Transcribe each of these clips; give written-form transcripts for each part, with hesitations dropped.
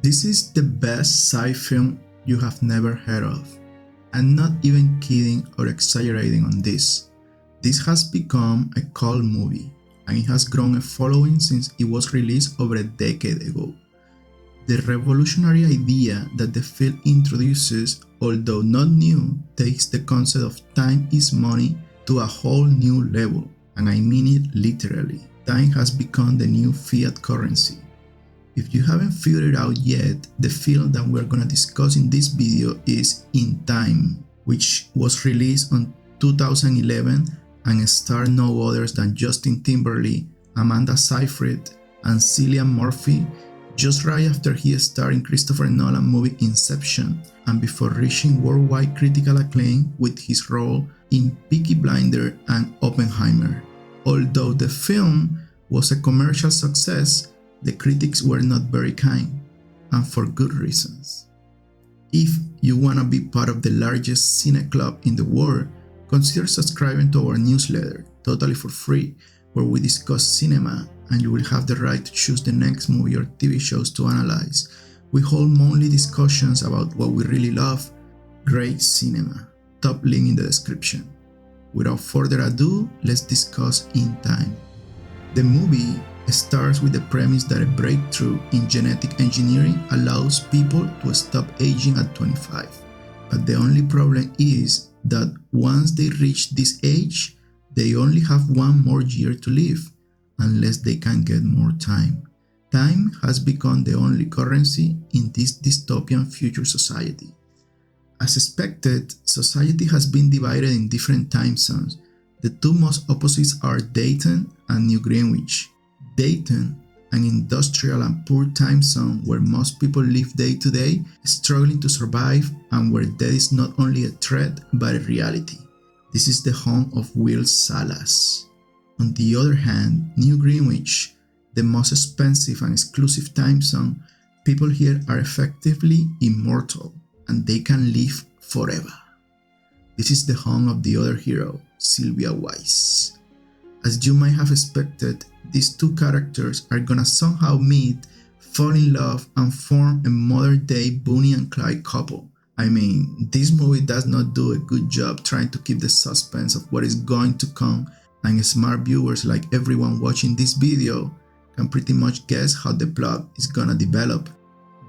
This is the best sci film you have never heard of. I'm not even kidding or exaggerating on this. This has become a cult movie, and it has grown a following since it was released over a decade ago. The revolutionary idea that the film introduces, although not new, takes the concept of time is money to a whole new level, and I mean it literally. Time has become the new fiat currency. If you haven't figured it out yet, the film that we're gonna discuss in this video is In Time, which was released on 2011 and starred no others than Justin Timberlake, Amanda Seyfried, and Cillian Murphy, just right after he starred in Christopher Nolan movie Inception and before reaching worldwide critical acclaim with his role in Peaky Blinders and Oppenheimer. Although the film was a commercial success, the critics were not very kind, and for good reasons. If you want to be part of the largest cine club in the world, consider subscribing to our newsletter, totally for free, where we discuss cinema and you will have the right to choose the next movie or TV shows to analyze. We hold monthly discussions about what we really love, great cinema. Top link in the description. Without further ado, let's discuss In Time. The movie starts with the premise that a breakthrough in genetic engineering allows people to stop aging at 25. But the only problem is that once they reach this age, they only have one more year to live, unless they can get more time. Time has become the only currency in this dystopian future society. As expected, society has been divided in different time zones. The two most opposites are Dayton and New Greenwich. Dayton, an industrial and poor time zone where most people live day to day, struggling to survive, and where death is not only a threat but a reality. This is the home of Will Salas. On the other hand, New Greenwich, the most expensive and exclusive time zone, people here are effectively immortal and they can live forever. This is the home of the other hero, Sylvia Wise. As you might have expected, these two characters are gonna somehow meet, fall in love, and form a modern-day Bonnie and Clyde couple. I mean, this movie does not do a good job trying to keep the suspense of what is going to come, and smart viewers like everyone watching this video can pretty much guess how the plot is gonna develop.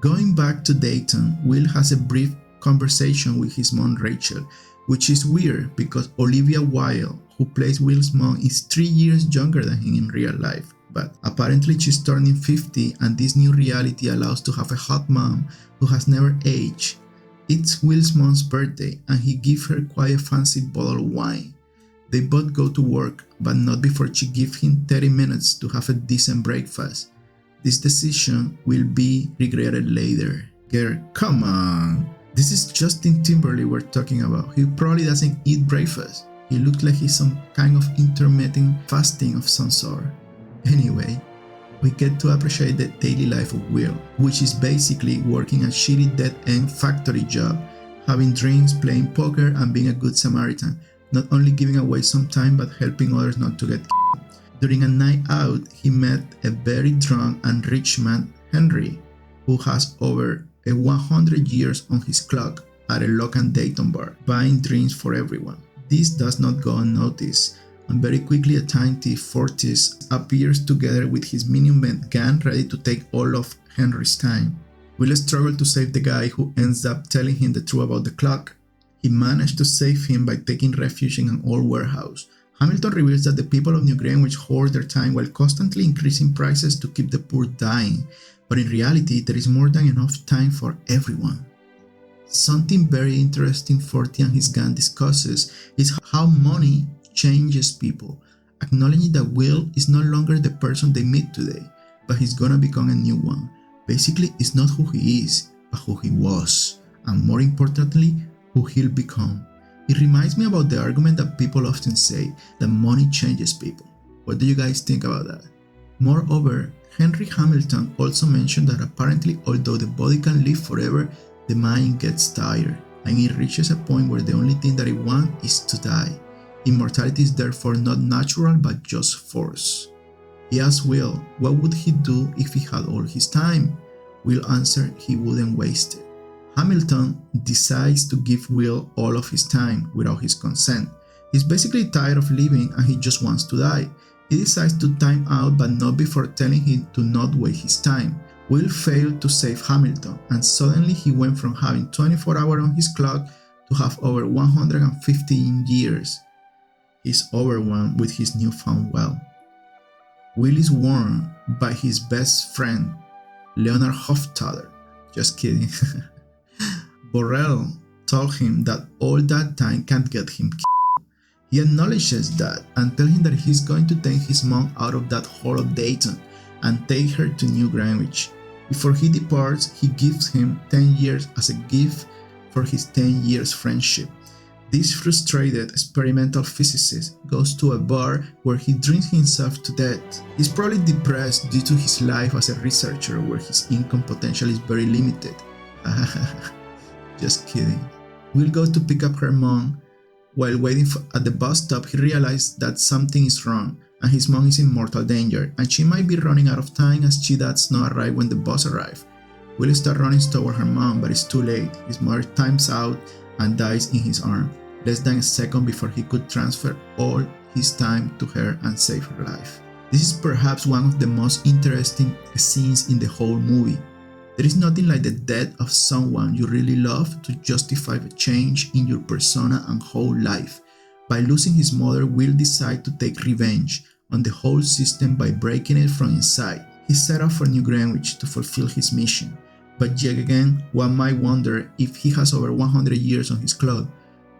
Going back to Dayton, Will has a brief conversation with his mom Rachel, which is weird because Olivia Wilde, who plays Will's mom, is 3 years younger than him in real life. But apparently she's turning 50 and this new reality allows to have a hot mom who has never aged. It's Will's mom's birthday and he gives her quite a fancy bottle of wine. They both go to work, but not before she gives him 30 minutes to have a decent breakfast. This decision will be regretted later. Girl, come on. This is Justin Timberlake we're talking about. He probably doesn't eat breakfast. He looks like he's some kind of intermittent fasting of some sort. Anyway, we get to appreciate the daily life of Will, which is basically working a shitty dead-end factory job, having drinks, playing poker, and being a good Samaritan. Not only giving away some time, but helping others not to get During a night out, he met a very drunk and rich man, Henry, who has over 100 years on his clock at a local Dayton bar, buying drinks for everyone. This does not go unnoticed, and very quickly a tiny Fortis appears together with his minion gang ready to take all of Henry's time. Will struggles to save the guy who ends up telling him the truth about the clock. He managed to save him by taking refuge in an old warehouse. Hamilton reveals that the people of New Greenwich hoard their time while constantly increasing prices to keep the poor dying, but in reality there is more than enough time for everyone. Something very interesting Forty and his gang discusses is how money changes people, acknowledging that Will is no longer the person they meet today, but he's gonna become a new one. Basically, it's not who he is, but who he was, and more importantly, who he'll become. It reminds me about the argument that people often say that money changes people. What do you guys think about that? Moreover, Henry Hamilton also mentioned that apparently although the body can live forever, the mind gets tired, and it reaches a point where the only thing that it wants is to die. Immortality is therefore not natural but just forced. He asked Will what would he do if he had all his time. Will answered he wouldn't waste it. Hamilton decides to give Will all of his time without his consent. He's basically tired of living and he just wants to die. He decides to time out, but not before telling him to not waste his time. Will failed to save Hamilton, and suddenly he went from having 24 hours on his clock to have over 115 years. He's overwhelmed with his newfound wealth. Will is warned by his best friend, Leonard Hofstadter. Just kidding. Borrell told him that all that time can't get him killed. He acknowledges that and tells him that he's going to take his mom out of that hole of Dayton and take her to New Greenwich. Before he departs, he gives him 10 years as a gift for his 10 years friendship. This frustrated experimental physicist goes to a bar where he drinks himself to death. He's probably depressed due to his life as a researcher where his income potential is very limited. Just kidding. Will go to pick up her mom. While waiting at the bus stop, he realizes that something is wrong and his mom is in mortal danger and she might be running out of time as she does not arrive when the bus arrives. Will starts running toward her mom, but it's too late. His mother times out and dies in his arms, less than a second before he could transfer all his time to her and save her life. This is perhaps one of the most interesting scenes in the whole movie. There is nothing like the death of someone you really love to justify a change in your persona and whole life. By losing his mother, Will decides to take revenge on the whole system by breaking it from inside. He set off for New Greenwich to fulfill his mission. But yet again, one might wonder if he has over 100 years on his clock,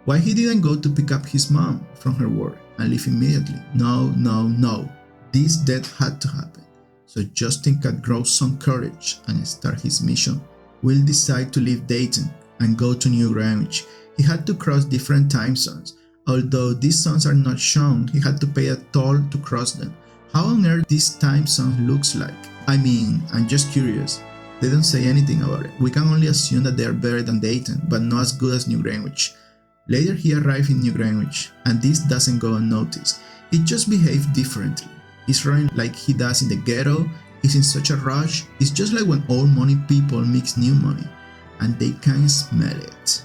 why he didn't go to pick up his mom from her work and leave immediately. No. This death had to happen. So Justin can grow some courage and start his mission. Will decide to leave Dayton and go to New Greenwich. He had to cross different time zones. Although these zones are not shown, he had to pay a toll to cross them. How on earth this time zone looks like? I mean, I'm just curious. They don't say anything about it. We can only assume that they are better than Dayton, but not as good as New Greenwich. Later he arrived in New Greenwich, and this doesn't go unnoticed. He just behaves differently. He's running like he does in the ghetto, he's in such a rush. It's just like when old money people mix new money, and they can smell it.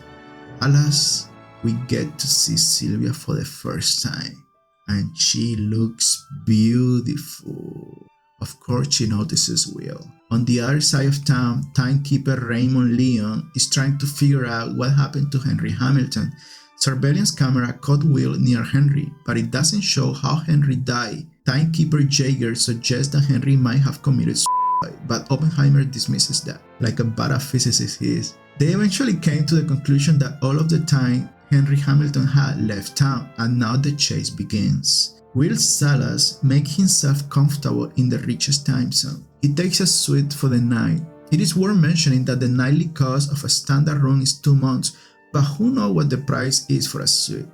Alas, we get to see Sylvia for the first time, and she looks beautiful. Of course she notices Will. On the other side of town, timekeeper Raymond Leon is trying to figure out what happened to Henry Hamilton. Surveillance camera caught Will near Henry, but it doesn't show how Henry died. Timekeeper Jaeger suggests that Henry might have committed suicide, but Oppenheimer dismisses that, like a badass physicist he is. They eventually came to the conclusion that all of the time Henry Hamilton had left town, and now the chase begins. Will Salas makes himself comfortable in the richest time zone. He takes a suite for the night. It is worth mentioning that the nightly cost of a standard room is 2 months, but who knows what the price is for a suite.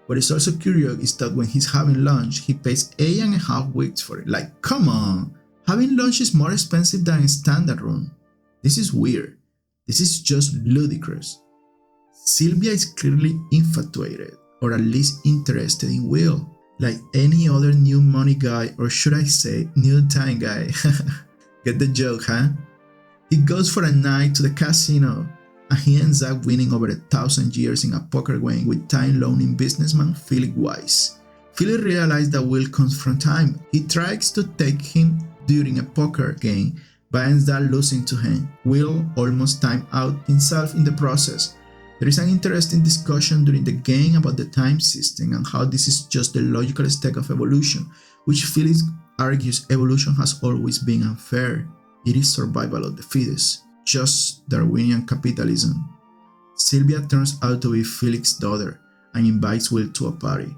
What is also curious is that when he's having lunch, he pays 8.5 weeks for it. Like, come on! Having lunch is more expensive than a standard room. This is weird. This is just ludicrous. Sylvia is clearly infatuated, or at least interested in Will, like any other new money guy, or should I say, new time guy. Get the joke, huh? He goes for a night to the casino, and he ends up winning over 1,000 years in a poker game with time-loaning businessman Philip Weiss. Philip realizes that Will confronts him. He tries to take him during a poker game, but ends up losing to him. Will almost times out himself in the process. There is an interesting discussion during the game about the time system and how this is just the logical step of evolution, which Philip argues evolution has always been unfair. It is survival of the fittest, just Darwinian capitalism. Sylvia turns out to be Philip's daughter and invites Will to a party.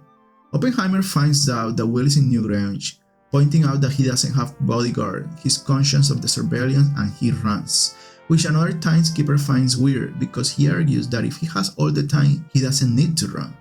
Oppenheimer finds out that Will is in New Greenwich, pointing out that he doesn't have bodyguard, he's conscious of the surveillance, and he runs, which another timekeeper finds weird because he argues that if he has all the time, he doesn't need to run.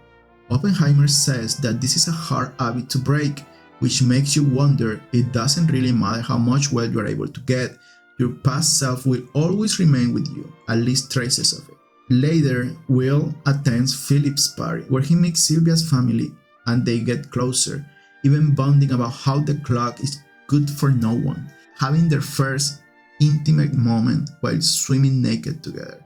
Oppenheimer says that this is a hard habit to break, which makes you wonder it doesn't really matter how much wealth you are able to get, your past self will always remain with you, at least traces of it. Later, Will attends Philip's party, where he meets Sylvia's family and they get closer, even bonding about how the clock is good for no one, having their first intimate moment while swimming naked together.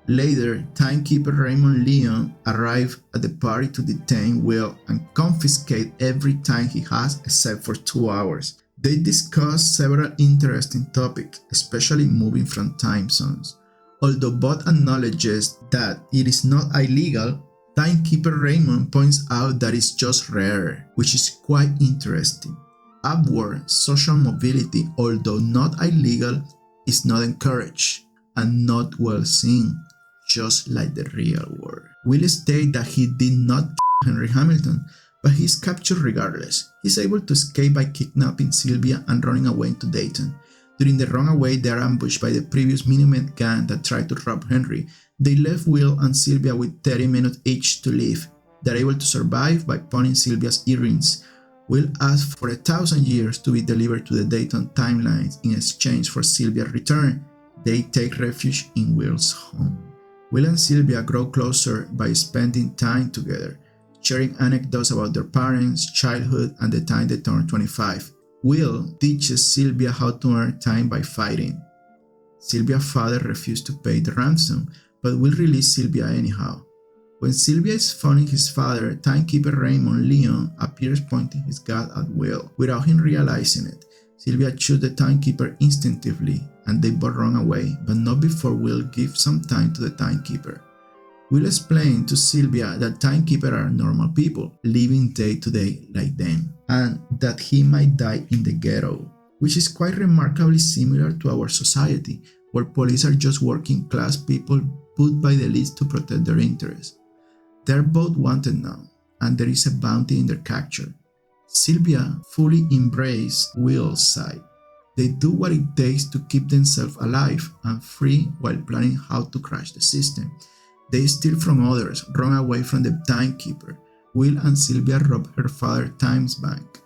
Later, timekeeper Raymond Leon arrives at the party to detain Will and confiscate every time he has except for 2 hours. They discuss several interesting topics, especially moving from time zones. Although both acknowledges that it is not illegal, timekeeper Raymond points out that it's just rare, which is quite interesting. Upward social mobility, although not illegal, is not encouraged and not well seen, just like the real world. Will states that he did not Henry Hamilton, but he is captured regardless. He is able to escape by kidnapping Sylvia and running away to Dayton. During the runaway, they are ambushed by the previous Minutemen gang that tried to rob Henry. They left Will and Sylvia with 30 minutes each to leave. They are able to survive by pawning Sylvia's earrings. Will ask for 1,000 years to be delivered to the Dayton timelines in exchange for Sylvia's return. They take refuge in Will's home. Will and Sylvia grow closer by spending time together, sharing anecdotes about their parents' childhood and the time they turned 25. Will teaches Sylvia how to earn time by fighting. Sylvia's father refused to pay the ransom, but will release Sylvia anyhow. When Sylvia is phoning his father, timekeeper Raymond Leon appears pointing his gun at Will. Without him realizing it, Sylvia shoots the timekeeper instinctively and they both run away, but not before Will gives some time to the timekeeper. Will explain to Sylvia that timekeepers are normal people, living day to day like them, and that he might die in the ghetto, which is quite remarkably similar to our society, where police are just working class people put by the elites to protect their interests. They are both wanted now, and there is a bounty in their capture. Sylvia fully embraces Will's side. They do what it takes to keep themselves alive and free while planning how to crash the system. They steal from others, run away from the timekeeper. Will and Sylvia rob her father's times bank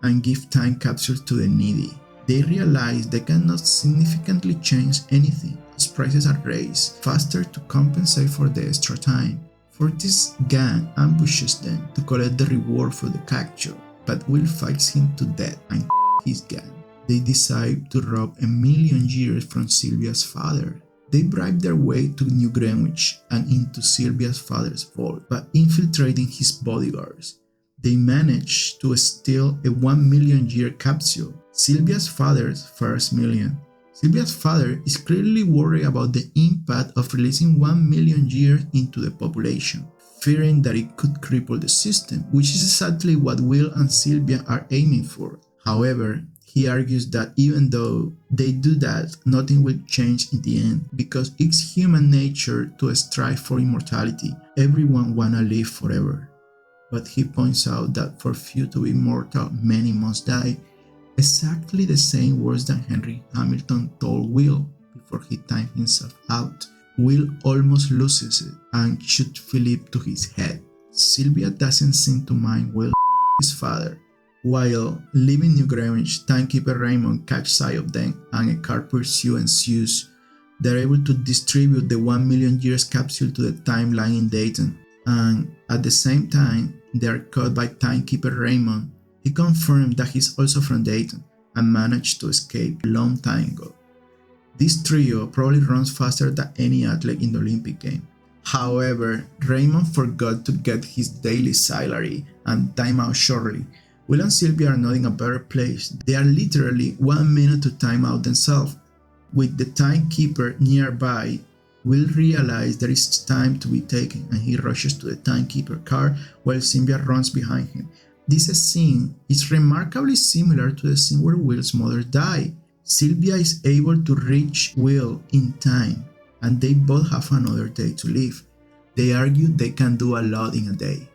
and give time capsules to the needy. They realize they cannot significantly change anything as prices are raised faster to compensate for the extra time. Fortis' gang ambushes them to collect the reward for the capture, but Will fights him to death and his gang. They decide to rob 1,000,000 years from Sylvia's father. They bribe their way to New Greenwich and into Sylvia's father's vault by infiltrating his bodyguards. They manage to steal a 1,000,000 year capsule, Sylvia's father's first million. Sylvia's father is clearly worried about the impact of releasing 1,000,000 years into the population, fearing that it could cripple the system, which is exactly what Will and Sylvia are aiming for. However, he argues that even though they do that, nothing will change in the end, because it's human nature to strive for immortality. Everyone wanna live forever. But he points out that for few to be immortal, many must die. Exactly the same words that Henry Hamilton told Will before he timed himself out. Will almost loses it and shoots Philip to his head. Sylvia doesn't seem to mind Will, his father. While leaving New Greenwich, timekeeper Raymond catches sight of them and a car pursuit ensues. They're able to distribute the 1,000,000 years capsule to the timeline in Dayton, and at the same time, they are caught by timekeeper Raymond. He confirmed that he's also from Dayton and managed to escape a long time ago. This trio probably runs faster than any athlete in the Olympic game. However, Raymond forgot to get his daily salary and time out shortly. Will and Sylvia are not in a better place. They are literally 1 minute to time out themselves. With the timekeeper nearby, Will realizes there is time to be taken and he rushes to the timekeeper car while Sylvia runs behind him. This scene is remarkably similar to the scene where Will's mother died. Sylvia is able to reach Will in time and they both have another day to live. They argue they can do a lot in a day.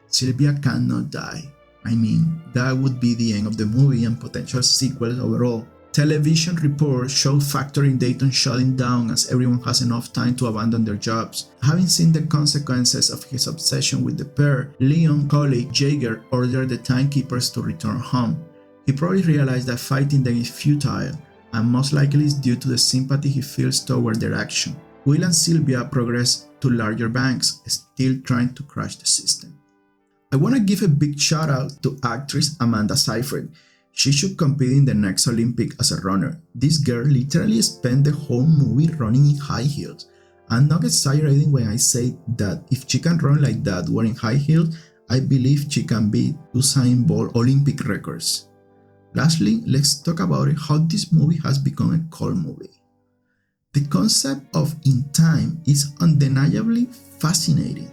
Sylvia cannot die. I mean, that would be the end of the movie and potential sequels overall. Television reports show factory in Dayton shutting down as everyone has enough time to abandon their jobs. Having seen the consequences of his obsession with the pair, Leon colleague Jaeger ordered the timekeepers to return home. He probably realized that fighting them is futile, and most likely is due to the sympathy he feels toward their action. Will and Sylvia progress to larger banks, still trying to crash the system. I want to give a big shout out to actress Amanda Seyfried. She should compete in the next Olympic as a runner. This girl literally spent the whole movie running in high heels. I'm not exaggerating when I say that if she can run like that wearing high heels, I believe she can beat Usain Bolt Olympic records. Lastly, let's talk about how this movie has become a cult movie. The concept of In Time is undeniably fascinating.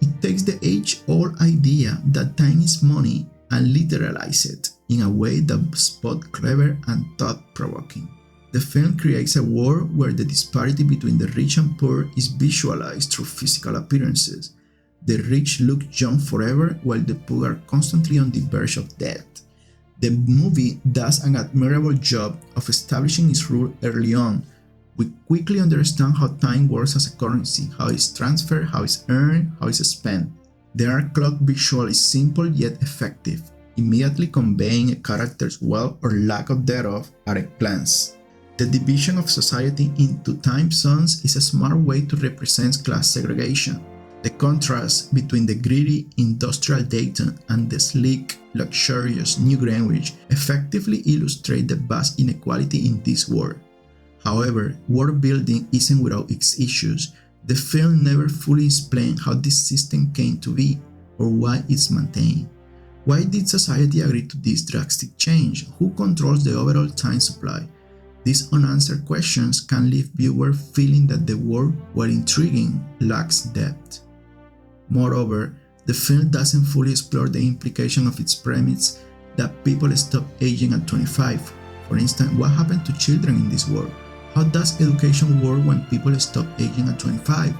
It takes the age-old idea that time is money and literalizes it in a way that's both clever and thought-provoking. The film creates a world where the disparity between the rich and poor is visualized through physical appearances. The rich look young forever while the poor are constantly on the verge of death. The movie does an admirable job of establishing its rule early on. We quickly understand how time works as a currency, how it's transferred, how it's earned, how it's spent. The art clock visual is simple yet effective, immediately conveying a character's wealth or lack of thereof at a glance. The division of society into time zones is a smart way to represent class segregation. The contrast between the gritty industrial Dayton and the sleek, luxurious New Greenwich effectively illustrate the vast inequality in this world. However, world building isn't without its issues. The film never fully explains how this system came to be or why it's maintained. Why did society agree to this drastic change? Who controls the overall time supply? These unanswered questions can leave viewers feeling that the world, while intriguing, lacks depth. Moreover, the film doesn't fully explore the implication of its premise that people stop aging at 25. For instance, what happened to children in this world? How does education work when people stop aging at 25?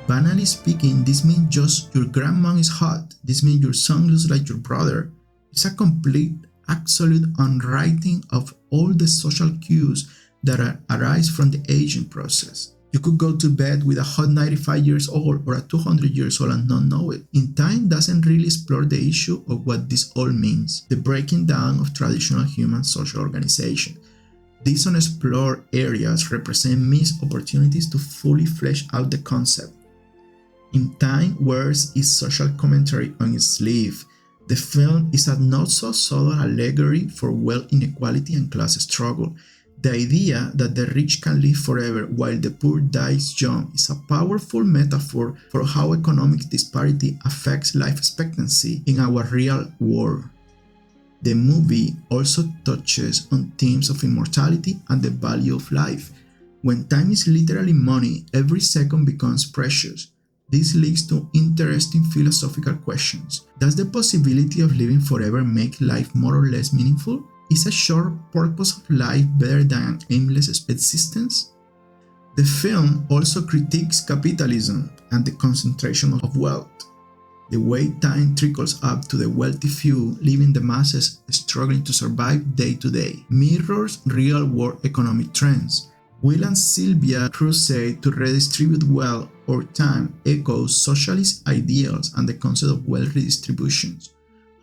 Banally speaking, this means just your grandma is hot. This means your son looks like your brother. It's a complete, absolute unwriting of all the social cues that arise from the aging process. You could go to bed with a hot 95 years old or a 200 years old and not know it. In Time doesn't really explore the issue of what this all means, the breaking down of traditional human social organization. These unexplored areas represent missed opportunities to fully flesh out the concept. In Time wears its social commentary on its sleeve. The film is a not-so-subtle allegory for wealth inequality and class struggle. The idea that the rich can live forever while the poor dies young is a powerful metaphor for how economic disparity affects life expectancy in our real world. The movie also touches on themes of immortality and the value of life. When time is literally money, every second becomes precious. This leads to interesting philosophical questions. Does the possibility of living forever make life more or less meaningful? Is a short purpose of life better than an aimless existence? The film also critiques capitalism and the concentration of wealth. The way time trickles up to the wealthy few, leaving the masses struggling to survive day to day, mirrors real-world economic trends. Will and Sylvia's crusade to redistribute wealth or time echoes socialist ideals and the concept of wealth redistribution.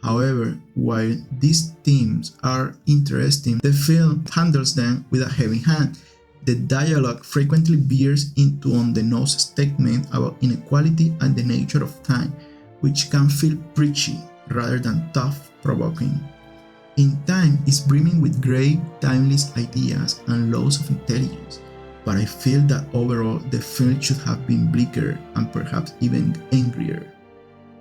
However, while these themes are interesting, the film handles them with a heavy hand. The dialogue frequently veers into on-the-nose statements about inequality and the nature of time, which can feel preachy rather than thought-provoking. In Time is brimming with great, timeless ideas and laws of intelligence, but I feel that overall the film should have been bleaker and perhaps even angrier.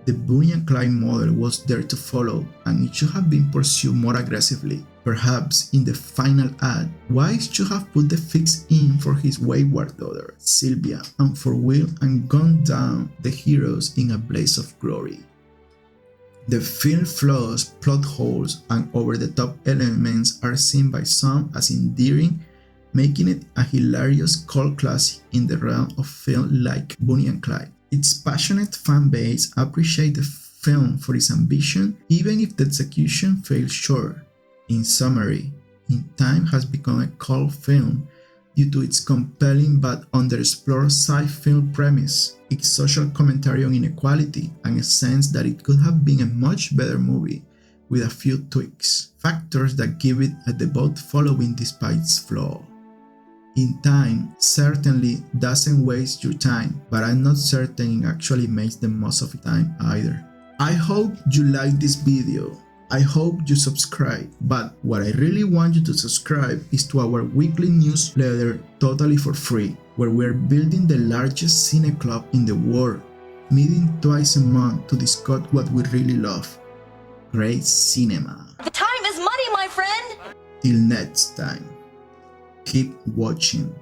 The Bonnie and Clyde model was there to follow, and it should have been pursued more aggressively. Perhaps in the final act, Wise should have put the fix in for his wayward daughter, Sylvia, and for Will and gunned down the heroes in a blaze of glory. The film's flaws, plot holes, and over-the-top elements are seen by some as endearing, making it a hilarious cult classic in the realm of films like Bonnie and Clyde. Its passionate fan base appreciate the film for its ambition, even if the execution fails short. In summary, In Time has become a cult film due to its compelling but underexplored sci-fi premise, its social commentary on inequality, and a sense that it could have been a much better movie with a few tweaks, factors that give it a devout following despite its flaws. In Time certainly doesn't waste your time, but I'm not certain it actually makes the most of time either. I hope you liked this video. I hope you subscribe, but what I really want you to subscribe is to our weekly newsletter totally for free, where we're building the largest cine club in the world, meeting twice a month to discuss what we really love, great cinema. The time is money, my friend! Till next time, keep watching.